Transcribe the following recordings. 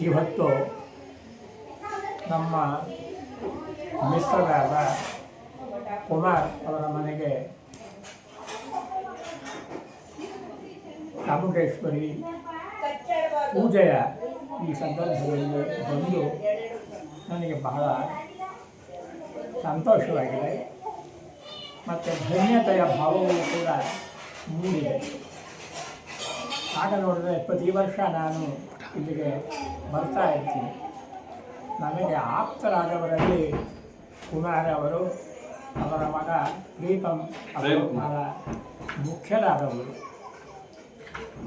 ಇವತ್ತು ನಮ್ಮ ಮಿತ್ರರಾದ ಕುಮಾರ್ ಅವರ ಮನೆಗೆ ಚಾಮುಂಡೇಶ್ವರಿ ಪೂಜೆಯ ಈ ಸಂದರ್ಭದಲ್ಲಿ ಬಂದು ನನಗೆ ಬಹಳ ಸಂತೋಷವಾಗಿದೆ ಮತ್ತು ಧನ್ಯತೆಯ ಭಾವವೂ ಕೂಡ ಮೂಡಿದೆ. ಆಗ ನೋಡಿದ್ರೆ ಪ್ರತಿ ವರ್ಷ ನಾನು ಇಲ್ಲಿಗೆ ಬರ್ತಾ ಇರ್ತೀನಿ. ನನಗೆ ಆಪ್ತರಾದವರಲ್ಲಿ ಕುಮಾರ್ ಅವರು, ಅವರ ಮಗ ಪ್ರೀತಮ್ ಅವರು ಬಹಳ ಮುಖ್ಯರಾದವರು.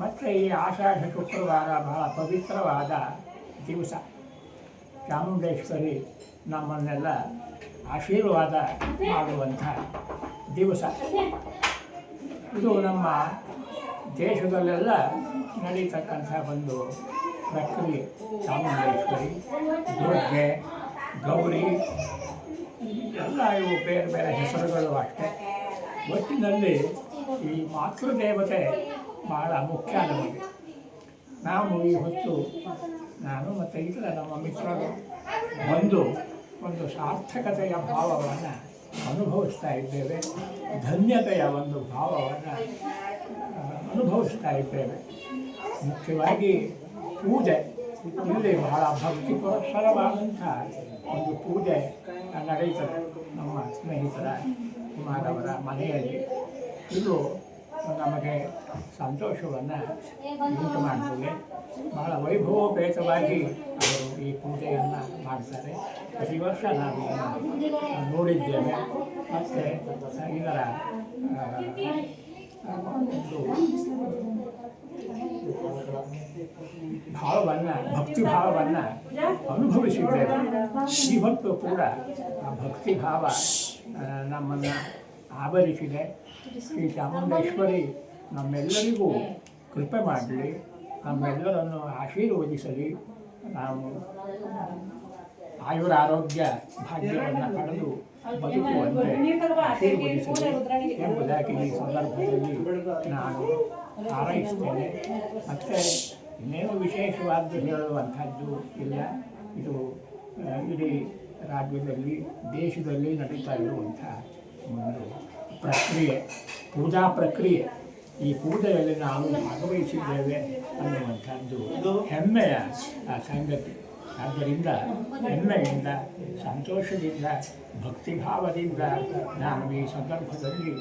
ಮತ್ತು ಈ ಆಷಾಢ ಶುಕ್ರವಾರ ಬಹಳ ಪವಿತ್ರವಾದ ದಿವಸ. ಚಾಮುಂಡೇಶ್ವರಿ ನಮ್ಮನ್ನೆಲ್ಲ ಆಶೀರ್ವಾದ ಮಾಡುವಂಥ ದಿವಸ. ಇದು ನಮ್ಮ ದೇಶದಲ್ಲೆಲ್ಲ ನಡೀತಕ್ಕಂಥ ಒಂದು ಪ್ರಕ್ರಿಯೆ. ಚಾಮುಂಡೇಶ್ವರಿ, ದುರ್ಗೆ, ಗೌರಿ ಎಲ್ಲ ಇವು ಬೇರೆ ಬೇರೆ ಹೆಸರುಗಳು ಅಷ್ಟೇ. ಒಟ್ಟಿನಲ್ಲಿ ಈ ಮಾತೃದೇವತೆ ಬಹಳ ಮುಖ್ಯ ನಮಗೆ. ನಾವು ಈ ಹೊತ್ತು ನಾನು ಮತ್ತು ಇತರ ನಮ್ಮ ಮಿತ್ರರು ಒಂದು ಸಾರ್ಥಕತೆಯ ಭಾವವನ್ನು ಅನುಭವಿಸ್ತಾ ಇದ್ದೇವೆ. ಧನ್ಯತೆಯ ಒಂದು ಭಾವವನ್ನು ಅನುಭವಿಸ್ತಾ ಇದ್ದೇವೆ. ಮುಖ್ಯವಾಗಿ ಪೂಜೆ, ಇಲ್ಲಿ ಬಹಳ ಭಕ್ತಿ ಪುರಸ್ಸರವಾದಂಥ ಒಂದು ಪೂಜೆ ನಡೆಯುತ್ತದೆ ನಮ್ಮ ಸ್ನೇಹಿತರ ಕುಮಾರವರ ಮನೆಯಲ್ಲಿ. ಇದು ನಮಗೆ ಸಂತೋಷವನ್ನು ಉಂಟು ಮಾಡ್ತದೆ. ಬಹಳ ವೈಭವೋಪೇತವಾಗಿ ಅವರು ಈ ಪೂಜೆಯನ್ನು ಮಾಡ್ತಾರೆ. ಪ್ರತಿ ವರ್ಷ ನಾವು ನೋಡಿದ್ದೇವೆ. ಮತ್ತು ಇದರ ಭಾವವನ್ನು, ಭಕ್ತಿ ಭಾವವನ್ನು ಅನುಭವಿಸಿದ್ದೇವೆ. ಇವತ್ತು ಕೂಡ ಆ ಭಕ್ತಿ ಭಾವ ನಮ್ಮನ್ನು ಆವರಿಸಿದೆ. ಶ್ರೀ ಚಾಮುಂಡೇಶ್ವರಿ ನಮ್ಮೆಲ್ಲರಿಗೂ ಕೃಪೆ ಮಾಡಲಿ, ನಮ್ಮೆಲ್ಲರನ್ನು ಆಶೀರ್ವದಿಸಲಿ, ನಾವು ಆಯುರಾರೋಗ್ಯ ಭಾಗ್ಯವನ್ನು ಪಡೆದು ಬದುಕುವಂತೆ ಆಶೀರ್ವದಿಸಲಿ ಎಂಬುದಾಗಿ ಈ ಸಂದರ್ಭದಲ್ಲಿ ನಾನು ಹಾರೈಸ್ತೇನೆ. ಮತ್ತು ಇನ್ನೇನು ವಿಶೇಷವಾದ್ದು ಹೇಳುವಂಥದ್ದು ಇಲ್ಲ. ಇದು ಇಡೀ ರಾಜ್ಯದಲ್ಲಿ, ದೇಶದಲ್ಲಿ ನಡೀತಾ ಇರುವಂಥ ಒಂದು ಪ್ರಕ್ರಿಯೆ, ಪೂಜಾ ಪ್ರಕ್ರಿಯೆ. ಈ ಪೂಜೆಯಲ್ಲಿ ನಾವು ಭಾಗವಹಿಸಿದ್ದೇವೆ ಅನ್ನುವಂಥದ್ದು ಹೆಮ್ಮೆಯ ಸಂಗತಿ. ಆದ್ದರಿಂದ ಹೆಮ್ಮೆಯಿಂದ, ಸಂತೋಷದಿಂದ, ಭಕ್ತಿಭಾವದಿಂದ ನಾನು ಈ ಸಂದರ್ಭದಲ್ಲಿ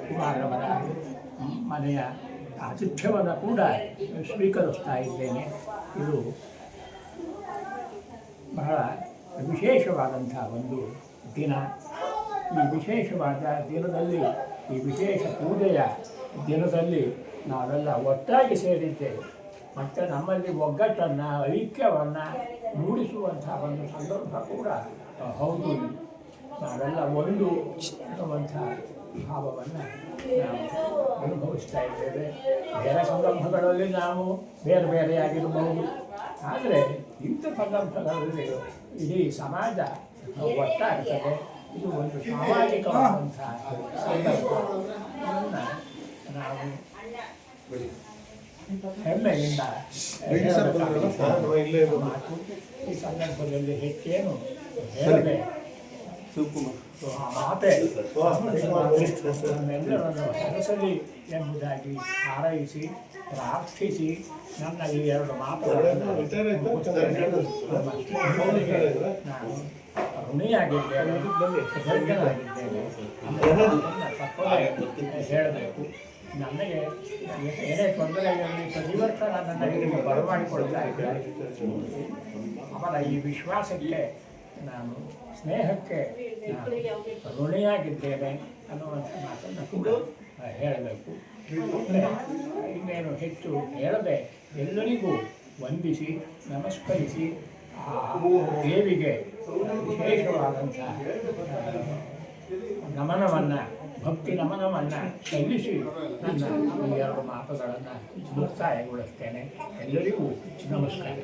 ಕುಮಾರವರ ಮನೆಯ ಆತಿಥ್ಯವನ್ನು ಕೂಡ ಸ್ವೀಕರಿಸ್ತಾ ಇದ್ದೇನೆ. ಇದು ಬಹಳ ವಿಶೇಷವಾದಂಥ ಒಂದು ದಿನ. ಈ ವಿಶೇಷವಾದ ದಿನದಲ್ಲಿ, ಈ ವಿಶೇಷ ಪೂಜೆಯ ದಿನದಲ್ಲಿ ನಾವೆಲ್ಲ ಒಟ್ಟಾಗಿ ಸೇರಿದ್ದೇವೆ. ಮತ್ತು ನಮ್ಮಲ್ಲಿ ಒಗ್ಗಟ್ಟನ್ನು, ಐಕ್ಯವನ್ನು ಮೂಡಿಸುವಂಥ ಒಂದು ಸಂದರ್ಭ ಕೂಡ ಹೌದು. ನಾವೆಲ್ಲ ಒಂದು ಅನ್ನುವಂಥ ಭಾವವನ್ನು ನಾವು ಅನುಭವಿಸ್ತಾ ಇದ್ದೇವೆ. ಬೇರೆ ಸಂದರ್ಭಗಳಲ್ಲಿ ನಾವು ಬೇರೆ ಬೇರೆಯಾಗಿರಬಹುದು, ಆದರೆ ಇಂಥ ಸಂದರ್ಭಗಳಲ್ಲಿ ಇಡೀ ಸಮಾಜ ಒಟ್ಟಾಗ್ತದೆ. ಇದು ಒಂದು ಸಾಮಾಜಿಕವಾದಂಥ ಸಂದರ್ಭವನ್ನು ನಾವು ಹೆಮ್ಮೆಯಿಂದ ಮಾತು. ಈ ಸಂದರ್ಭದಲ್ಲಿ ಹೆಚ್ಚೇನು ಹೇಳದೆ ಮಾತೆ ನಮ್ಮೆಲ್ಲರನ್ನು ಹರಸಲಿ ಎಂಬುದಾಗಿ ಹಾರೈಸಿ ಪ್ರಾರ್ಥಿಸಿ ನನ್ನ ಈ ಎರಡು ಮಾತುಗಳನ್ನು ನಾನು ಋಣಿಯಾಗಿದ್ದೇನೆ, ಕೃತಜ್ಞನಾಗಿದ್ದೇನೆ. ಹೇಳಬೇಕು. ನನಗೆ ಏನೇ ತೊಂದರೆಯಲ್ಲಿ ಪ್ರತಿ ವರ್ಷ ನನ್ನನ್ನು ಇದಕ್ಕೆ ಬರಮಾಡಿಕೊಳ್ತಾ ಇದ್ದಾರೆ. ಅವರ ಈ ವಿಶ್ವಾಸಕ್ಕೆ ನಾನು, ಸ್ನೇಹಕ್ಕೆ ನಾನು ಋಣಿಯಾಗಿದ್ದೇನೆ ಅನ್ನುವಂಥ ಮಾತನ್ನು ಕೂಡ ಹೇಳಬೇಕು. ಇನ್ನೇನು ಹೆಚ್ಚು ಹೇಳದೆ ಎಲ್ಲರಿಗೂ ವಂದಿಸಿ ನಮಸ್ಕರಿಸಿ ಆ ದೇವಿಗೆ ವಿಶೇಷವಾದಂಥ ನಮನವನ್ನು, ಭಕ್ತಿ ನಮನವನ್ನು ಸಲ್ಲಿಸಿ ನನ್ನ ಈ ಎರಡು ಮಾತುಗಳನ್ನು ಮುಕ್ತಾಯಗೊಳಿಸ್ತೇನೆ. ಎಲ್ಲರಿಗೂ ನಮಸ್ಕಾರ.